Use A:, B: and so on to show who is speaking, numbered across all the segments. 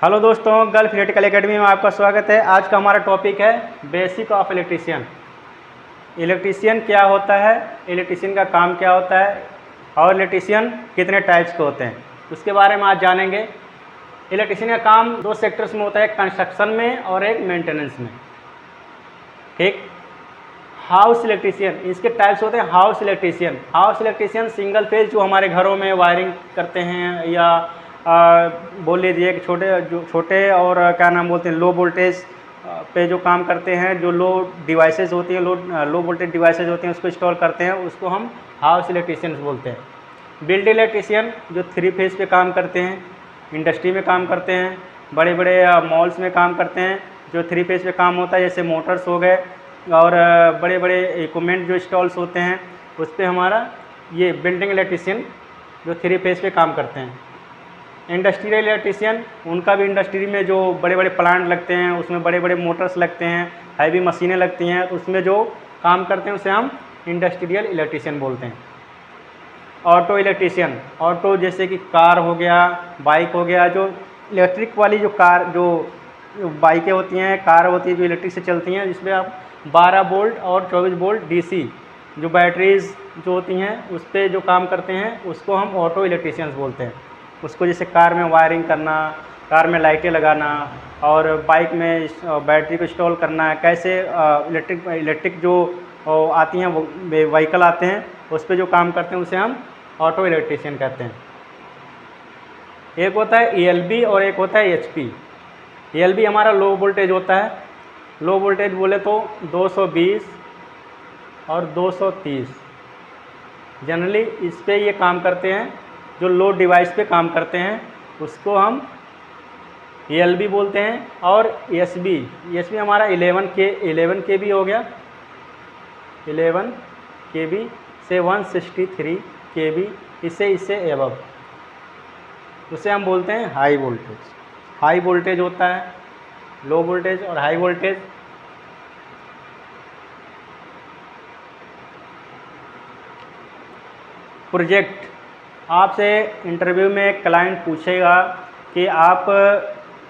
A: Hello दोस्तों, gulf electrical academy में आपका स्वागत है। आज का हमारा टॉपिक है बेसिक ऑफ इलेक्ट्रीशियन। इलेक्ट्रीशियन क्या होता है, इलेक्ट्रीशियन का काम क्या होता है और इलेक्ट्रीशियन कितने टाइप्स के होते हैं, उसके बारे में आज जानेंगे। इलेक्ट्रीशियन का काम दो सेक्टर्स में होता है, एक कंस्ट्रक्शन में और एक मेंटेनेंस में। ठीक। हाउस इलेक्ट्रीशियन, इसके टाइप्स होते हैं house electrician. House electrician single phase जो हमारे घरों में वायरिंग करते हैं, या बोल लीजिए कि छोटे और क्या नाम बोलते हैं लो वोल्टेज पे जो काम करते हैं, जो लो डिवाइसेस होती हैं, लो वोल्टेज डिवाइसेस होती हैं, उसको इंस्टॉल करते हैं, उसको हम हाउस इलेक्ट्रीशियंस बोलते हैं। बिल्ड इलेक्ट्रीशियन जो 3 फेज पे काम करते हैं, इंडस्ट्री में काम करते हैं, बड़े बड़े मॉल्स में काम करते हैं, जो 3 फेज पे काम होता है, जैसे मोटर्स हो गए और बड़े बड़े इक्विपमेंट जो इंस्टॉल्स होते हैं, उस पर हमारा ये बिल्डिंग इलेक्ट्रीशियन जो 3 फेज पे काम करते हैं। इंडस्ट्रियल इलेक्ट्रीशियन, उनका भी इंडस्ट्री में जो बड़े बड़े प्लांट लगते हैं, उसमें बड़े बड़े मोटर्स लगते हैं, हैवी मशीनें लगती हैं, तो उसमें जो काम करते हैं उसे हम इंडस्ट्रियल इलेक्ट्रीशियन बोलते हैं। ऑटो इलेक्ट्रीशियन, ऑटो जैसे कि कार हो गया, बाइक हो गया, जो इलेक्ट्रिक वाली जो कार जो बाइकें होती हैं, कार होती है जो इलेक्ट्रिक से चलती हैं, जिसमें आप 12 वोल्ट और 24 वोल्ट डीसी जो बैटरीज जो होती हैं उस पर जो काम करते हैं, उसको हम ऑटो इलेक्ट्रीशियंस बोलते हैं। उसको जैसे कार में वायरिंग करना, कार में लाइटें लगाना और बाइक में बैटरी को इंस्टॉल करना, कैसे इलेक्ट्रिक जो आती हैं वो व्हीकल आते हैं, उस पर जो काम करते हैं उसे हम ऑटो इलेक्ट्रीशियन कहते हैं। एक होता है ELB और एक होता है HP। ELB हमारा लो वोल्टेज होता है। लो वोल्टेज बोले तो 220 और 230 जनरली इस पे ये काम करते हैं। जो लो डिवाइस पे काम करते हैं उसको हम ELB बोलते हैं। और ESB हमारा 11 kV हो गया, 11 kV से 163 kV, इससे एबव, उसे हम बोलते हैं हाई वोल्टेज। हाई वोल्टेज होता है, लो वोल्टेज और हाई वोल्टेज। प्रोजेक्ट, आपसे इंटरव्यू में क्लाइंट पूछेगा कि आप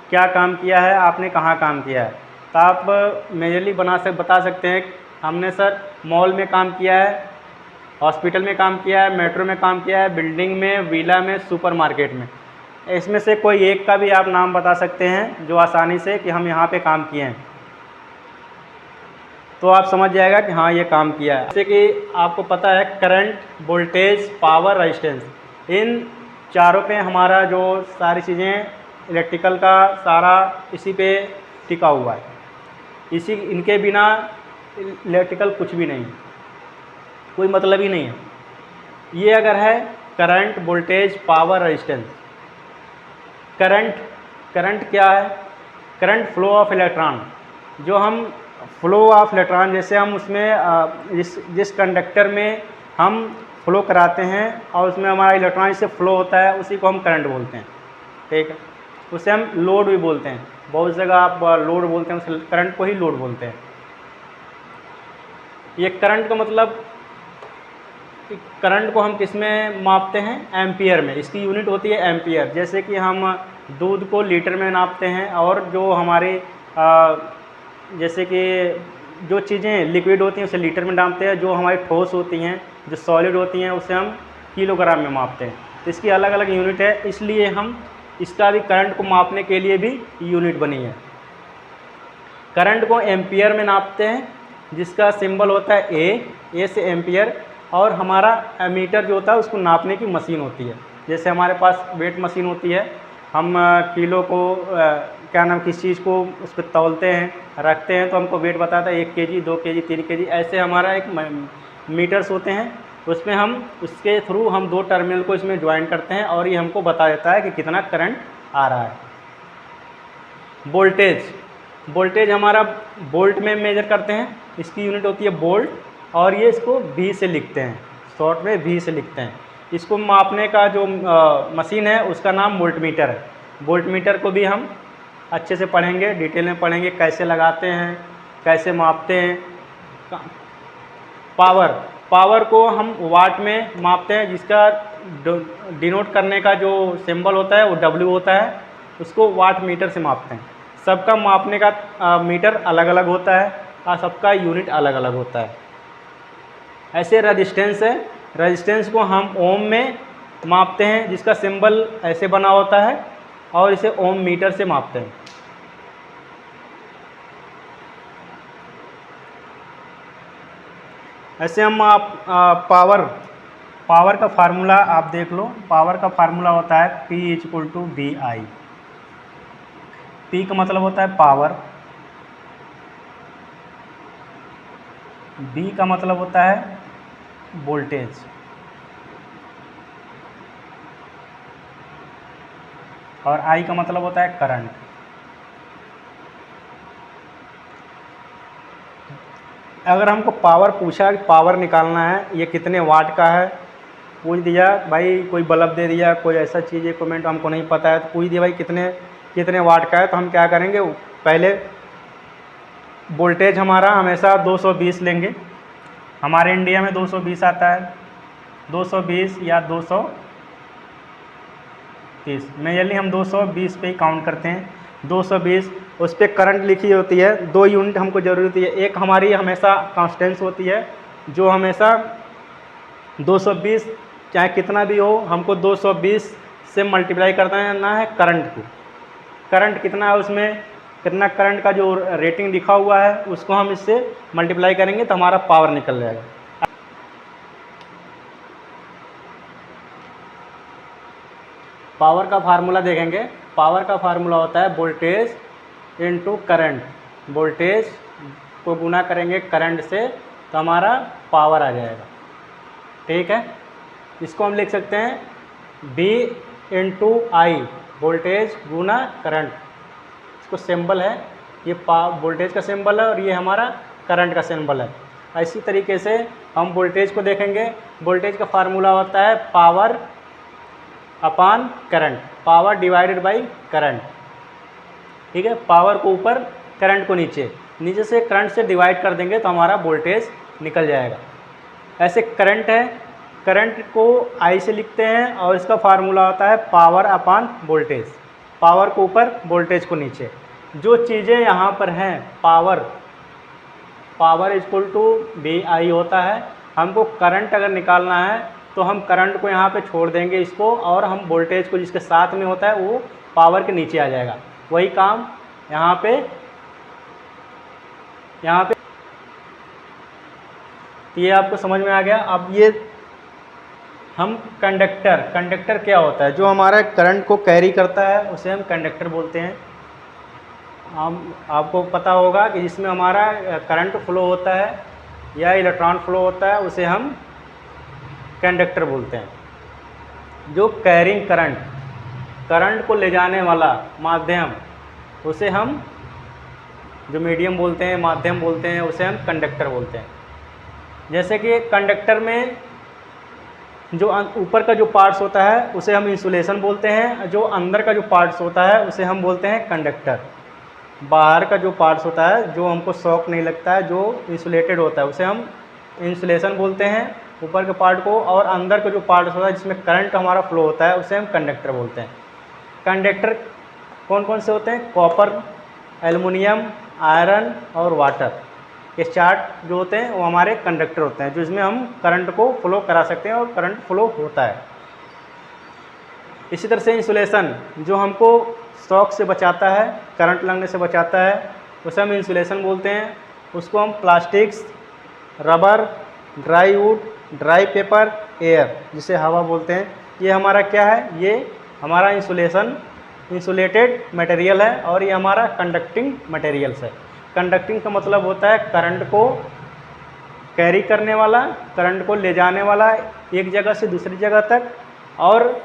A: क्या काम किया है, आपने कहाँ काम किया है, तो आप मेजरली बता सकते हैं हमने सर मॉल में काम किया है, हॉस्पिटल में काम किया है, मेट्रो में काम किया है, बिल्डिंग में, विला में, सुपरमार्केट में। इसमें से कोई एक का भी आप नाम बता सकते हैं जो आसानी से कि हम यहाँ पे काम किए हैं, तो आप समझ जाएगा कि हाँ ये काम किया है। जैसे कि आपको पता है करंट, वोल्टेज, पावर, रेजिस्टेंस, इन चारों पे हमारा जो सारी चीज़ें इलेक्ट्रिकल का सारा इसी पे टिका हुआ है। इनके बिना इलेक्ट्रिकल कुछ भी नहीं, कोई मतलब ही नहीं है। ये अगर है current, voltage, power, resistance. Current क्या है? करंट फ्लो ऑफ इलेक्ट्रॉन, जो हम फ्लो ऑफ इलेक्ट्रॉन, जैसे हम उसमें जिस कंडक्टर में हम फ्लो कराते हैं और उसमें हमारा इलेक्ट्रॉन जिससे फ्लो होता है, उसी को हम करंट बोलते हैं। ठीक है, उसे हम लोड भी बोलते हैं। बहुत जगह आप लोड बोलते हैं, उस करंट को ही लोड बोलते हैं। ये करंट का मतलब, करंट को हम किस में मापते हैं? एम्पियर में। इसकी यूनिट होती है एम्पियर। जैसे कि हम दूध को लीटर में नापते हैं, और जो हमारे जैसे कि जो चीज़ें लिक्विड होती हैं उसे लीटर में नापते हैं, जो हमारी ठोस होती हैं, जो सॉलिड होती हैं, उसे हम किलोग्राम में मापते हैं। तो इसकी अलग अलग यूनिट है, इसलिए हम इसका भी करंट को मापने के लिए भी यूनिट बनी है। करंट को एम्पियर में नापते हैं, जिसका सिंबल होता है ए से एम्पियर। और हमारा एमीटर जो होता है उसको नापने की मशीन होती है। जैसे हमारे पास वेट मशीन होती है, हम किलो को किस चीज़ को उस पर तौलते हैं, रखते हैं, तो हमको वेट बताता है 1 kg, 2 kg, 3 kg। ऐसे हमारा एक मीटर्स होते हैं, उसमें हम उसके थ्रू हम 2 टर्मिनल को इसमें ज्वाइन करते हैं और ये हमको बता देता है कि कितना करंट आ रहा है। वोल्टेज हमारा वोल्ट में मेजर करते हैं, इसकी यूनिट होती है वोल्ट, और ये इसको V से लिखते हैं, शॉर्ट में V से लिखते हैं। इसको मापने का जो मशीन है उसका नाम वोल्टमीटर है। वोल्टमीटर को भी हम अच्छे से पढ़ेंगे, डिटेल में पढ़ेंगे, कैसे लगाते हैं, कैसे मापते हैं। पावर को हम वाट में मापते हैं, जिसका डिनोट करने का जो सिंबल होता है वो W होता है। उसको वाट मीटर से मापते हैं। सबका मापने का मीटर अलग अलग होता है और सबका यूनिट अलग अलग होता है। ऐसे रेजिस्टेंस है, रेजिस्टेंस को हम ओम में मापते हैं, जिसका सिंबल ऐसे बना होता है, और इसे ओम मीटर से मापते हैं। ऐसे हम पावर का फार्मूला आप देख लो। पावर का फार्मूला होता है P=VI। P का मतलब होता है पावर, B का मतलब होता है वोल्टेज, और I का मतलब होता है करंट। अगर हमको पावर पूछा कि पावर निकालना है, ये कितने वाट का है, पूछ दिया भाई, कोई बल्ब दे दिया, कोई ऐसा चीज़ इक्विपमेंट हमको नहीं पता है, तो पूछ दिया भाई कितने वाट का है, तो हम क्या करेंगे, पहले वोल्टेज हमारा हमेशा 220 लेंगे। हमारे इंडिया में 220 आता है, 220 या 230, मेजरली हम 220 पे ही काउंट करते हैं। 220, उस पर करंट लिखी होती है, 2 यूनिट हमको ज़रूरत होती है। एक हमारी हमेशा कांस्टेंस होती है, जो हमेशा 220 चाहे कितना भी हो, हमको 220 से मल्टीप्लाई करना है करंट को। करंट कितना है, उसमें कितना करंट का जो रेटिंग लिखा हुआ है उसको हम इससे मल्टीप्लाई करेंगे तो हमारा पावर निकल जाएगा। पावर का फार्मूला देखेंगे। पावर का फार्मूला होता है वोल्टेज इनटू करंट। वोल्टेज को गुना करेंगे करंट से तो हमारा पावर आ जाएगा। ठीक है, इसको हम लिख सकते हैं V/I, वोल्टेज गुना करंट। इसको सिंबल है, ये वोल्टेज का सिंबल है और ये हमारा करंट का सिंबल है। इसी तरीके से हम वोल्टेज को देखेंगे। वोल्टेज का फार्मूला होता है power upon current, power divided by current. ठीक है, पावर को ऊपर, करंट को नीचे, नीचे से करंट से डिवाइड कर देंगे तो हमारा वोल्टेज निकल जाएगा। ऐसे करंट है, करंट को I से लिखते हैं और इसका फार्मूला होता है पावर अपॉन वोल्टेज। पावर को ऊपर, वोल्टेज को नीचे। जो चीज़ें यहाँ पर हैं, पावर इक्वल टू VI होता है। हमको करंट अगर निकालना है तो हम करंट को यहाँ पे छोड़ देंगे इसको, और हम वोल्टेज को जिसके साथ में होता है वो पावर के नीचे आ जाएगा। वही काम यहाँ पे ये आपको समझ में आ गया। अब ये हम कंडक्टर क्या होता है, जो हमारा करंट को कैरी करता है उसे हम कंडक्टर बोलते हैं। आपको पता होगा कि जिसमें हमारा करंट फ्लो होता है या इलेक्ट्रॉन फ्लो होता है उसे हम कंडक्टर बोलते हैं। जो कैरिंग करंट को ले जाने वाला माध्यम, उसे हम जो मीडियम बोलते हैं, माध्यम बोलते हैं, उसे हम कंडक्टर बोलते हैं। जैसे कि कंडक्टर में जो ऊपर का जो पार्ट्स होता है उसे हम इंसुलेशन बोलते हैं, जो अंदर का जो पार्ट्स होता है उसे हम बोलते हैं कंडक्टर। बाहर का जो पार्ट्स होता है जो हमको शॉक नहीं लगता है, जो इंसुलेटेड होता है, उसे हम इंसुलेशन बोलते हैं ऊपर के पार्ट को, और अंदर का जो पार्ट होता है जिसमें करंट हमारा फ्लो होता है उसे हम कंडक्टर बोलते हैं। कंडक्टर कौन कौन से होते हैं? कॉपर, एल्युमिनियम, आयरन और वाटर। ये 4 जो होते हैं वो हमारे कंडक्टर होते हैं, जिसमें हम करंट को फ्लो करा सकते हैं और करंट फ्लो होता है। इसी तरह से इंसुलेशन जो हमको शॉक से बचाता है, करंट लगने से बचाता है, उसे हम इंसुलेशन बोलते हैं। उसको हम plastics, rubber, dry would, dry paper, air जिसे हवा बोलते हैं, ये हमारा क्या है? ये हमारा इंसुलेटेड मटेरियल है और ये हमारा कंडक्टिंग मटेरियल्स है। कंडक्टिंग का मतलब होता है करंट को कैरी करने वाला, करंट को ले जाने वाला एक जगह से दूसरी जगह तक। और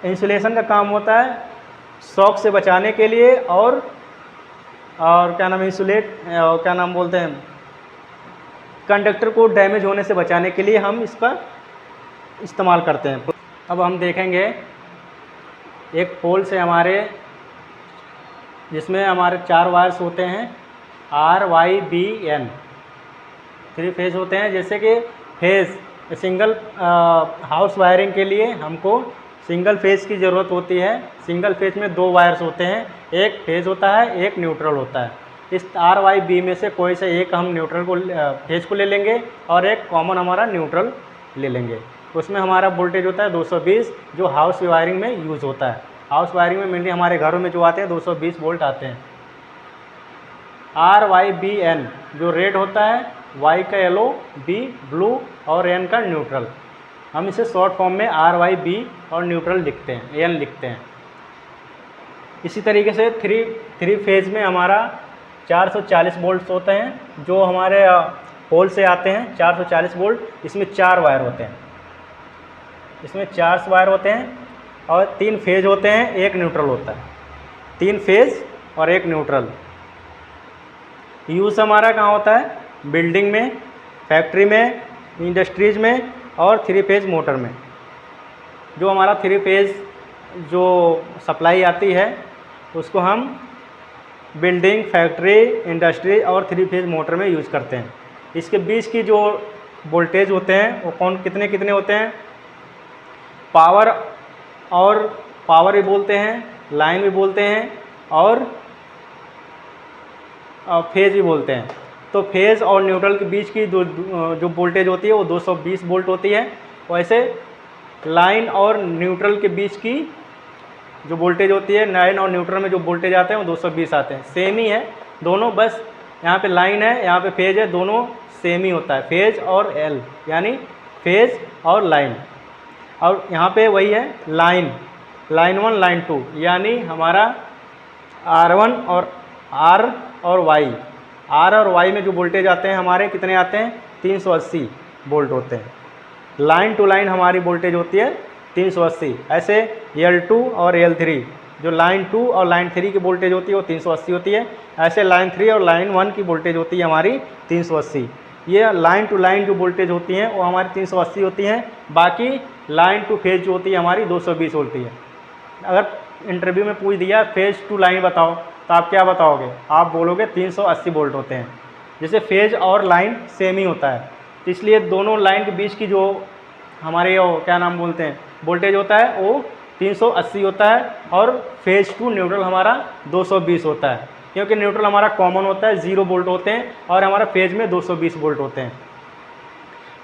A: इंसुलेशन का काम होता है शॉक से बचाने के लिए, और क्या नाम क्या नाम बोलते हैं, कंडक्टर को डैमेज होने से बचाने के लिए हम इसका इस्तेमाल करते हैं। अब हम देखेंगे एक पोल से हमारे, जिसमें हमारे 4 वायर्स होते हैं, R, Y, B, N, 3 phase होते हैं। जैसे कि फेज सिंगल हाउस वायरिंग के लिए हमको सिंगल फेज की ज़रूरत होती है। सिंगल फेज में 2 वायर्स होते हैं, एक फेज होता है, एक न्यूट्रल होता है। इस RYB में से कोई से एक हम न्यूट्रल को फेज को ले लेंगे और एक कॉमन हमारा न्यूट्रल ले लेंगे। उसमें हमारा वोल्टेज होता है 220, जो हाउस वायरिंग में यूज़ होता है। हाउस वायरिंग में मेनली हमारे घरों में जो आते हैं 220 वोल्ट आते हैं। RYBN जो रेड होता है, Y का येलो, B ब्लू और N का न्यूट्रल। हम इसे शॉर्ट फॉर्म में RYB और न्यूट्रल लिखते हैं, N लिखते हैं। इसी तरीके से थ्री फेज में हमारा 440 वोल्ट होते हैं, जो हमारे पोल से आते हैं 440 वोल्ट। इसमें 4 वायर होते हैं, इसमें 4 वायर होते हैं और 3 फेज होते हैं, एक न्यूट्रल होता है। 3 फेज और एक न्यूट्रल। यूज़ हमारा कहाँ होता है? बिल्डिंग में, फैक्ट्री में, इंडस्ट्रीज में और 3 फेज मोटर में। जो हमारा 3 फेज जो सप्लाई आती है उसको हम बिल्डिंग, फैक्ट्री, इंडस्ट्री और 3 फेज मोटर में यूज़ करते हैं। इसके बीच की जो वोल्टेज होते हैं वो कितने कितने होते हैं? पावर भी बोलते हैं, लाइन भी बोलते हैं और फेज भी बोलते हैं। तो फेज और न्यूट्रल के बीच की जो वोल्टेज होती है वो 220 वोल्ट होती है। वैसे लाइन और न्यूट्रल के बीच की जो वोल्टेज होती है, लाइन और न्यूट्रल में जो वोल्टेज आते हैं वो 220 आते हैं। सेम ही है दोनों, बस यहाँ पे लाइन है, यहाँ पे फेज है, दोनों सेम ही होता है, फेज और एल, यानी फेज और लाइन। और यहाँ पे वही है लाइन 1 लाइन 2, यानी हमारा R1 और R और Y। R और Y में जो वोल्टेज आते हैं हमारे कितने आते हैं? 380 वोल्ट होते हैं। लाइन टू लाइन हमारी वोल्टेज होती है 380। ऐसे L2 और L3 जो लाइन 2 और लाइन 3 की वोल्टेज होती है वो 380 होती है। ऐसे लाइन 3 और लाइन 1 की वोल्टेज होती है हमारी 380। ये लाइन टू लाइन जो वोल्टेज होती हैं वो हमारी 380 होती हैं। बाकी लाइन टू फेज जो होती है हमारी 220 होती है। अगर इंटरव्यू में पूछ दिया फेज टू लाइन बताओ तो आप क्या बताओगे? आप बोलोगे 380 वोल्ट होते हैं। जैसे फेज और लाइन सेम ही होता है, तो इसलिए दोनों लाइन के बीच की जो हमारे क्या नाम बोलते हैं वोल्टेज होता है वो 380 होता है और फेज टू न्यूट्रल हमारा 220 होता है, क्योंकि न्यूट्रल हमारा कॉमन होता है, 0 वोल्ट होते हैं और हमारा फेज में 220 वोल्ट होते हैं।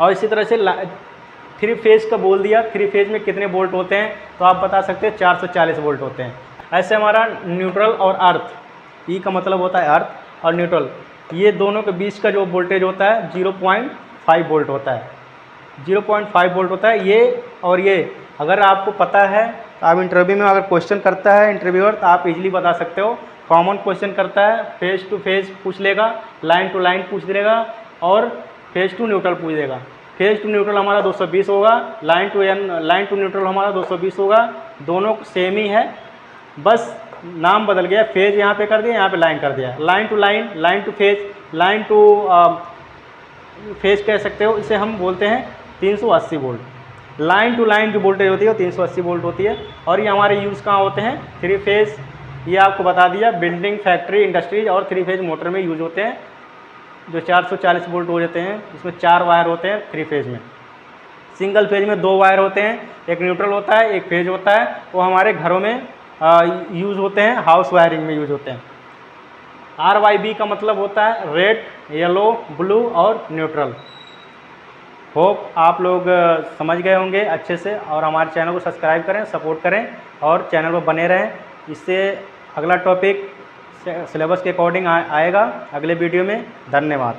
A: और इसी तरह से 3 फेज का बोल दिया, 3 फेज में कितने वोल्ट होते हैं तो आप बता सकते हैं 440 वोल्ट होते हैं। ऐसे हमारा न्यूट्रल और अर्थ, ई का मतलब होता है अर्थ और न्यूट्रल, ये दोनों के बीच का जो वोल्टेज होता है 0.5 वोल्ट होता है। 0.5 वोल्ट होता है ये। और ये अगर आपको पता है तो आप इंटरव्यू में अगर क्वेश्चन करता है इंटरव्यूअर तो आप इजीली बता सकते हो। कॉमन क्वेश्चन करता है, फेज टू फेज पूछ लेगा, लाइन टू लाइन पूछ लेगा और फेज टू न्यूट्रल पूछ लेगा। फेज टू न्यूट्रल हमारा 220 होगा, लाइन टू न्यूट्रल हमारा 220 होगा। दोनों सेम ही है, बस नाम बदल गया, फेज यहाँ पे कर दिया, यहाँ पे लाइन कर दिया। Line to line, line to phase, line to phase कह सकते हो। इसे हम बोलते हैं 380 वोल्ट। लाइन टू लाइन जो वोल्टेज होती है वो 380 वोल्ट होती है। और ये हमारे यूज़ कहाँ होते हैं? 3 फेज, ये आपको बता दिया, बिल्डिंग, फैक्ट्री, इंडस्ट्रीज और 3 फेज मोटर में यूज होते हैं, जो 440 वोल्ट हो जाते हैं। इसमें 4 वायर होते हैं 3 फेज में। सिंगल फेज में 2 वायर होते हैं, एक न्यूट्रल होता है, एक फेज होता है। वो हमारे घरों में यूज़ होते हैं, हाउस वायरिंग में यूज होते हैं। RYB का मतलब होता है रेड, येलो, ब्लू और न्यूट्रल। होप आप लोग समझ गए होंगे अच्छे से, और हमारे चैनल को सब्सक्राइब करें, सपोर्ट करें और चैनल पर बने रहें। इससे अगला टॉपिक सिलेबस के अकॉर्डिंग आएगा अगले वीडियो में। धन्यवाद।